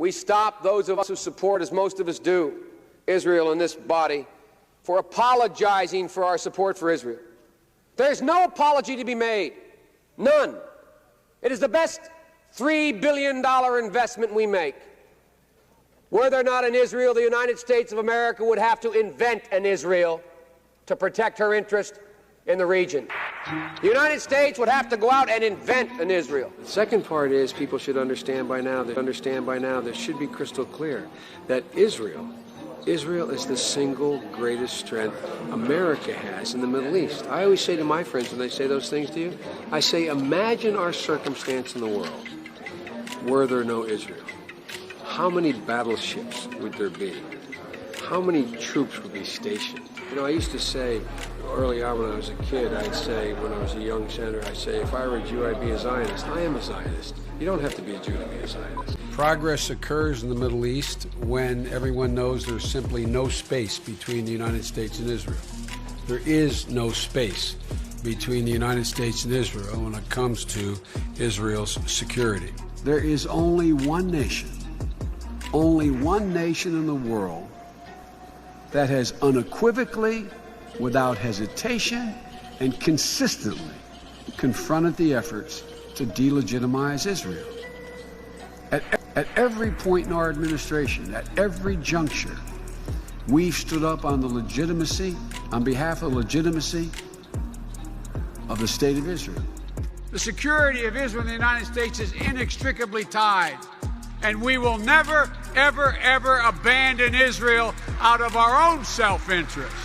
we stop those of us who support, as most of us do, Israel in this body, for apologizing for our support for Israel. There's no apology to be made. None. It is the best $3 billion investment we make. Were there not an Israel, the United States of America would have to invent an Israel to protect her interest in the region. The United States would have to go out and invent an Israel. The second part is people should understand by now, that should be crystal clear, that Israel is the single greatest strength America has in the Middle East. I always say to my friends when they say those things to you, I say, imagine our circumstance in the world were there no Israel. How many battleships would there be? How many troops would be stationed? You know, I used to say early on when I was a kid, I'd say, when I was a young senator, I'd say, if I were a Jew, I'd be a Zionist. I am a Zionist. You don't have to be a Jew to be a Zionist. Progress occurs in the Middle East when everyone knows there's simply no space between the United States and Israel. There is no space between the United States and Israel when it comes to Israel's security. There is only one nation in the world that has unequivocally, without hesitation, and consistently confronted the efforts to delegitimize Israel. At every point in our administration, at every juncture, we've stood up on behalf of the legitimacy of the State of Israel. The security of Israel and the United States is inextricably tied, and we will never, ever, ever abandon Israel out of our own self-interest.